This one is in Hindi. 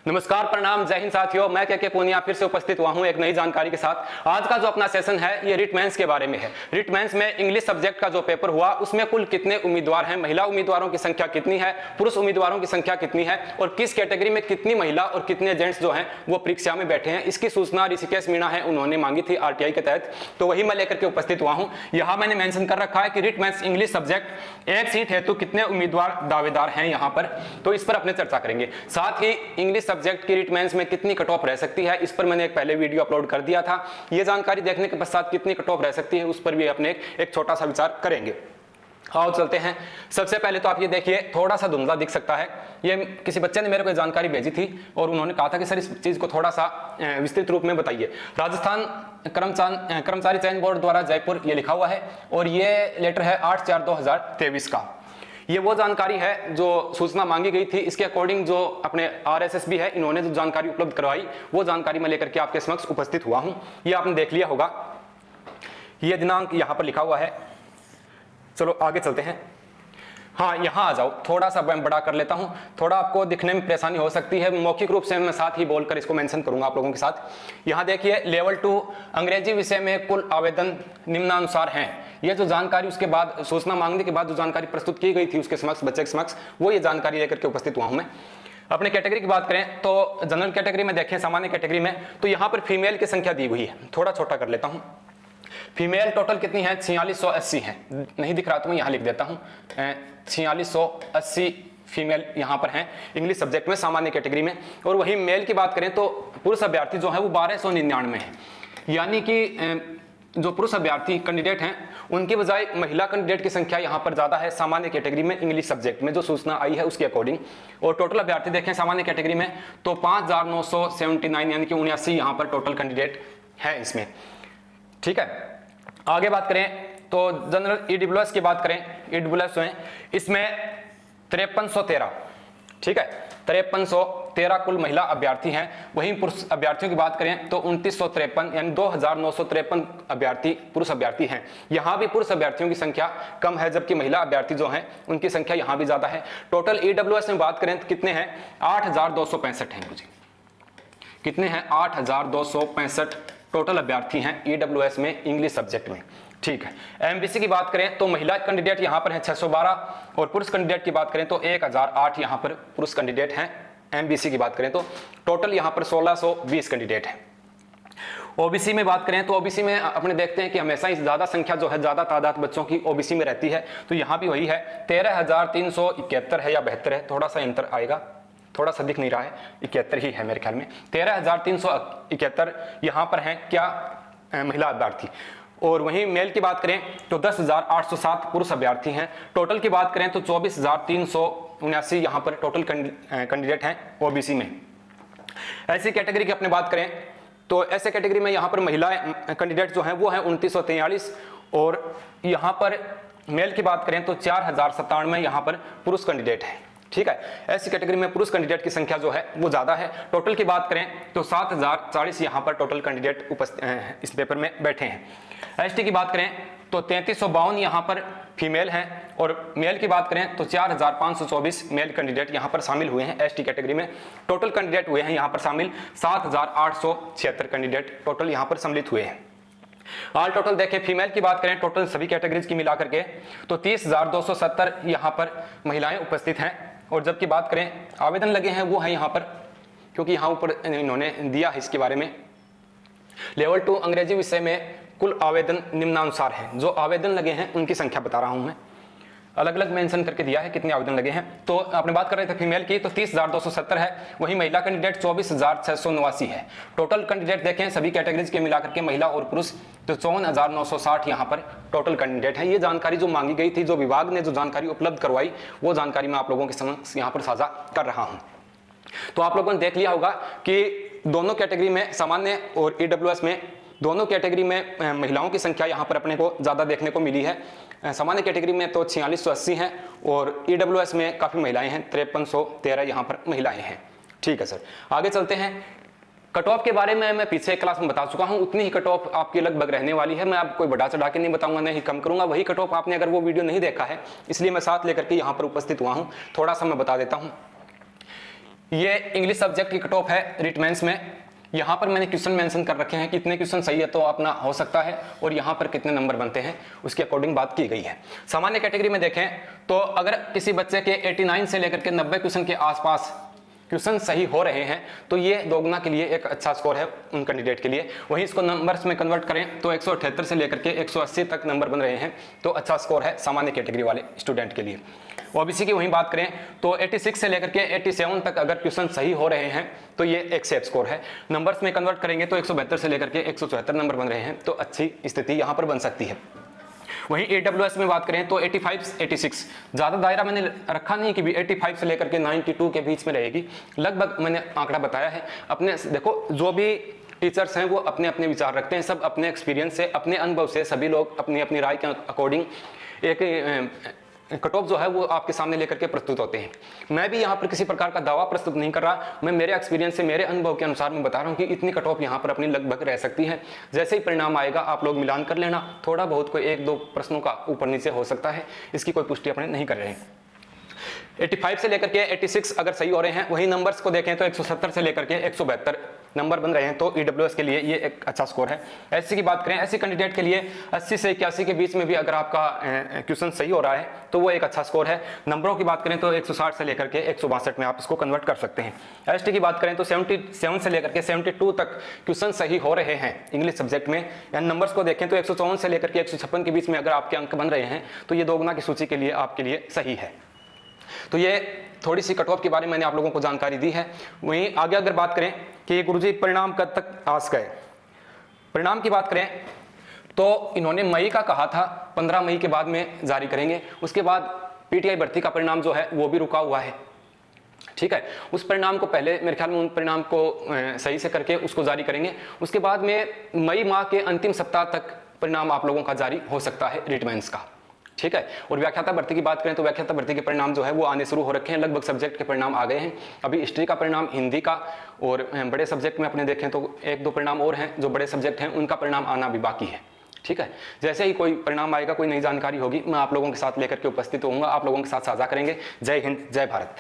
नमस्कार, प्रणाम, जय हिंद साथियों। मैं के पूनिया फिर से उपस्थित हुआ हूं एक नई जानकारी के साथ। आज का जो अपना सेशन है ये रिट मेंस के बारे में है। रिट मेंस में इंग्लिश सब्जेक्ट का जो पेपर हुआ उसमें कुल कितने उम्मीदवार हैं, महिला उम्मीदवारों की संख्या कितनी है, पुरुष उम्मीदवारों की संख्या कितनी है और किस कैटेगरी में कितनी महिला और कितने जेंट्स जो हैं वो परीक्षा में बैठे हैं, इसकी सूचना ऋषिकेश मीणा है उन्होंने मांगी थी आरटीआई के तहत, तो वही मैं लेकर के उपस्थित हुआ हूँ। यहाँ मैंने मेंशन कर रखा है कि रिट मेंस इंग्लिश सब्जेक्ट एक सीट हेतु कितने उम्मीदवार दावेदार हैं यहाँ पर, तो इस पर अपने चर्चा करेंगे। साथ ही इंग्लिश सब्जेक्ट की रिट मेंस में कितनी कट ऑफ रह सकती है, इस पर मैंने एक पहले वीडियो अपलोड कर दिया था। ये जानकारी देखने के पश्चात कितनी कट ऑफ रह सकती है उस पर भी अपने एक छोटा सा विचार करेंगे। आओ चलते हैं। सबसे पहले तो आप ये देखिए, थोड़ा सा धुंधला दिख सकता है। ये किसी बच्चे ने मेरे को जानकारी भेजी थी और उन्होंने कहा था कि सर इस चीज को थोड़ा सा विस्तृत रूप में बताइए। राजस्थान कर्मचारी चयन बोर्ड द्वारा जयपुर ये लिखा हुआ है और ये लेटर है 8/4/2023 का। ये वो जानकारी है जो सूचना मांगी गई थी। इसके अकॉर्डिंग जो अपने RSSB है इन्होंने जो जानकारी उपलब्ध करवाई वो जानकारी मैं लेकर के आपके समक्ष उपस्थित हुआ हूं। ये आपने देख लिया होगा, ये दिनांक यहां पर लिखा हुआ है। चलो आगे चलते हैं। हाँ, यहाँ आ जाओ, थोड़ा सा मैं बड़ा कर लेता हूँ, थोड़ा आपको दिखने में परेशानी हो सकती है। मौखिक रूप से मैं साथ ही बोलकर इसको मेंशन करूंगा आप लोगों के साथ। यहाँ देखिए, लेवल 2 अंग्रेजी विषय में कुल आवेदन निम्नानुसार हैं। ये जो जानकारी उसके बाद सूचना मांगने के बाद जो जानकारी प्रस्तुत की गई थी उसके समक्ष, बच्चे के समक्ष, वो ये जानकारी लेकर के उपस्थित हुआ हूँ मैं। अपने कैटेगरी की बात करें तो जनरल कैटेगरी में देखें, सामान्य कैटेगरी में, तो यहाँ पर फीमेल की संख्या दी हुई है। थोड़ा छोटा कर लेता हूँ। फीमेल टोटल कितनी है? 4680 है। नहीं दिख रहा तो मैं यहाँ लिख देता हूँ, 4680 फीमेल यहाँ पर हैं इंग्लिश सब्जेक्ट में, सामान्य कैटेगरी में। और वही मेल की बात करें तो पुरुष अभ्यर्थी जो है वो 1299 है। यानी कि जो पुरुष अभ्यर्थी कैंडिडेट हैं उनकी बजाय महिला कैंडिडेट की संख्या यहाँ पर ज्यादा है सामान्य कैटेगरी में इंग्लिश सब्जेक्ट में, जो सूचना आई है उसके अकॉर्डिंग। और टोटल अभ्यर्थी देखें सामान्य कैटेगरी में तो 5979 यानी कि 79 यहाँ पर टोटल कैंडिडेट है इसमें। ठीक है, आगे बात करें तो जनरल EWS की बात करें, EWS है इसमें 5313, ठीक है, 5313 कुल महिला अभ्यर्थी हैं। वहीं पुरुष अभ्यर्थियों की बात करें तो 2953 यानी 2953 अभ्यर्थी पुरुष अभ्यर्थी हैं। यहाँ भी पुरुष अभ्यर्थियों की संख्या कम है, जबकि महिला अभ्यर्थी जो हैं उनकी संख्या यहाँ भी ज्यादा है। टोटल EWS में बात करें तो कितने हैं? 8265 हैं मुझे। कितने हैं? 8265 टोटल अभ्यर्थी हैं EWS में इंग्लिश सब्जेक्ट में। ठीक है, MBC की बात करें तो महिला कैंडिडेट यहाँ पर है 612 और पुरुष कैंडिडेट की बात करें तो 1008 यहाँ पर पुरुष कैंडिडेट हैं। MBC की बात करें तो टोटल यहाँ पर 1620 कैंडिडेट हैं। OBC में बात करें तो OBC में अपने देखते हैं कि हमेशा ही ज्यादा संख्या जो है, ज्यादा तादाद बच्चों की OBC में रहती है, तो यहाँ भी वही है 13371 है या 72 है, थोड़ा सा अंतर आएगा, थोड़ा सा दिख नहीं रहा है, 71 ही है मेरे ख्याल में। 13371 यहाँ पर हैं क्या महिला अभ्यर्थी। और वहीं मेल की बात करें तो 10,807 पुरुष अभ्यर्थी हैं। टोटल की बात करें तो 24,379 यहाँ पर टोटल कैंडिडेट हैं OBC में। ऐसी कैटेगरी की अपने बात करें तो ऐसे कैटेगरी में यहाँ पर महिला कैंडिडेट जो हैं वो हैं 2943 और यहाँ पर मेल की बात करें तो 4097 यहाँ पर पुरुष कैंडिडेट है। ठीक है, ऐसी कैटेगरी में पुरुष कैंडिडेट की संख्या जो है वो ज्यादा है। टोटल की बात करें तो 7040 यहाँ पर टोटल कैंडिडेट उपस्थित इस पेपर में बैठे हैं। ST की बात करें तो 3352 यहाँ पर फीमेल हैं और मेल की बात करें तो 4524 मेल कैंडिडेट यहाँ पर शामिल हुए हैं ST कैटेगरी में। टोटल कैंडिडेट हुए हैं यहाँ पर शामिल 7876 कैंडिडेट टोटल यहाँ पर सम्मिलित हुए हैं। ऑल टोटल देखें, फीमेल की बात करें टोटल सभी कैटेगरीज की मिलाकर के तो 30,270 यहाँ पर महिलाएं उपस्थित हैं। और जबकि बात करें आवेदन लगे हैं वो है यहाँ पर, क्योंकि यहाँ ऊपर इन्होंने दिया है इसके बारे में। लेवल 2 अंग्रेजी विषय में कुल आवेदन निम्नानुसार है। जो आवेदन लगे हैं उनकी संख्या बता रहा हूं मैं, अलग अलग मेंशन करके दिया है कितने आवेदन लगे हैं। तो आपने बात कर रहे थे फीमेल की तो 30,270 है, वही महिला कैंडिडेट 24,689 है। टोटल कैंडिडेट देखें सभी कैटेगरीज के मिलाकर के महिला और पुरुष तो 54,960 यहाँ पर टोटल कैंडिडेट है। ये जानकारी जो मांगी गई थी, जो विभाग ने जो जानकारी उपलब्ध करवाई, वो जानकारी मैं आप लोगों के समक्ष यहाँ पर साझा कर रहा हूँ। तो आप लोगों ने देख लिया होगा कि दोनों कैटेगरी में, सामान्य और EWS में, दोनों कैटेगरी में महिलाओं की संख्या यहाँ पर अपने को ज्यादा देखने को मिली है। सामान्य कैटेगरी में तो 4680 हैं और EWS में काफी महिलाएं हैं, 5313 यहाँ पर महिलाएं हैं। ठीक है सर, आगे चलते हैं। कट ऑफ के बारे में मैं पीछे क्लास में बता चुका हूं, उतनी ही कट ऑफ आपकी लगभग रहने वाली है। मैं आपको कोई बढ़ा चढ़ा के नहीं बताऊंगा, नहीं कम करूंगा। वही कट ऑफ आपने अगर वो वीडियो नहीं देखा है इसलिए मैं साथ लेकर के यहाँ पर उपस्थित हुआ हूं, थोड़ा सा मैं बता देता हूं। ये इंग्लिश सब्जेक्ट की कट ऑफ है रिट मेंस में। यहाँ पर मैंने क्वेश्चन मेंशन कर रखे हैं, कितने क्वेश्चन सही है तो अपना हो सकता है, और यहाँ पर कितने नंबर बनते हैं उसके अकॉर्डिंग बात की गई है। सामान्य कैटेगरी में देखें तो अगर किसी बच्चे के 89 से लेकर के 90 क्वेश्चन के आसपास क्वेश्चन सही हो रहे हैं तो ये दोगुना के लिए एक अच्छा स्कोर है उन कैंडिडेट के लिए। वहीं इसको नंबर्स में कन्वर्ट करें तो 178 से लेकर के 180 तक नंबर बन रहे हैं, तो अच्छा स्कोर है सामान्य कैटेगरी वाले स्टूडेंट के लिए। ओबीसी की वहीं बात करें तो 86 से लेकर के 87 तक अगर क्वेश्चन सही हो रहे हैं तो ये एक सेफ स्कोर है। नंबर्स में कन्वर्ट करेंगे तो 172 से लेकर के 174 नंबर बन रहे हैं, तो अच्छी स्थिति यहाँ पर बन सकती है। वहीं AWS में बात करें तो 85 86, ज़्यादा दायरा मैंने रखा नहीं कि भी 85 से लेकर के 92 के बीच में रहेगी, लगभग मैंने आंकड़ा बताया है। अपने देखो जो भी टीचर्स हैं वो अपने अपने विचार रखते हैं, सब अपने एक्सपीरियंस से, अपने अनुभव से सभी लोग अपनी अपनी राय के अकॉर्डिंग एक कट ऑफ जो है वो आपके सामने लेकर के प्रस्तुत होते हैं। मैं भी यहाँ पर किसी प्रकार का दावा प्रस्तुत नहीं कर रहा, मैं मेरे एक्सपीरियंस से, मेरे अनुभव के अनुसार मैं बता रहा हूँ कि इतनी कट ऑफ यहाँ पर अपनी लगभग रह सकती है। जैसे ही परिणाम आएगा आप लोग मिलान कर लेना, थोड़ा बहुत कोई 1-2 प्रश्नों का ऊपर नीचे हो सकता है, इसकी कोई पुष्टि अपने नहीं कर रहे हैं। 85 से लेकर के 86 अगर सही हो रहे हैं, वही नंबर्स को देखें तो 170 से लेकर के 172 नंबर बन रहे हैं, तो EWS के लिए ये एक अच्छा स्कोर है। SC की बात करें, SC कैंडिडेट के लिए 80 से 81 के बीच में भी अगर आपका क्वेश्चन सही हो रहा है तो वो एक अच्छा स्कोर है। नंबरों की बात करें तो 160 से लेकर के 162 में आप इसको कन्वर्ट कर सकते हैं। ST की बात करें तो 77 से लेकर के 72 तक क्वेश्चन सही हो रहे हैं इंग्लिश सब्जेक्ट में, या नंबर्स को देखें तो 154 से लेकर के 156 के बीच में अगर आपके अंक बन रहे हैं तो ये दोगुना की सूची के लिए आपके लिए सही है। तो ये थोड़ी सी कट ऑफ के बारे में मैंने आप लोगों को जानकारी दी है। वहीं आगे अगर बात करें कि गुरुजी परिणाम कब तक आस गए, परिणाम की बात करें तो इन्होंने मई का कहा था, 15 मई के बाद में जारी करेंगे। उसके बाद PTI भर्ती का परिणाम जो है वो भी रुका हुआ है, ठीक है। उस परिणाम को पहले मेरे ख्याल में उन परिणाम को सही से करके उसको जारी करेंगे। उसके बाद में मई माह के अंतिम सप्ताह तक परिणाम आप लोगों का जारी हो सकता है रिट मेंस का, ठीक है। और व्याख्याता भर्ती की बात करें तो व्याख्याता भर्ती के परिणाम जो है वो आने शुरू हो रखे हैं, लगभग सब्जेक्ट के परिणाम आ गए हैं। अभी हिस्ट्री का परिणाम, हिंदी का, और बड़े सब्जेक्ट में अपने देखें तो 1-2 परिणाम और हैं जो बड़े सब्जेक्ट हैं, उनका परिणाम आना भी बाकी है, ठीक है। जैसे ही कोई परिणाम आएगा, कोई नई जानकारी होगी, मैं आप लोगों के साथ लेकर के उपस्थित होऊंगा, आप लोगों के साथ साझा करेंगे। जय हिंद, जय भारत।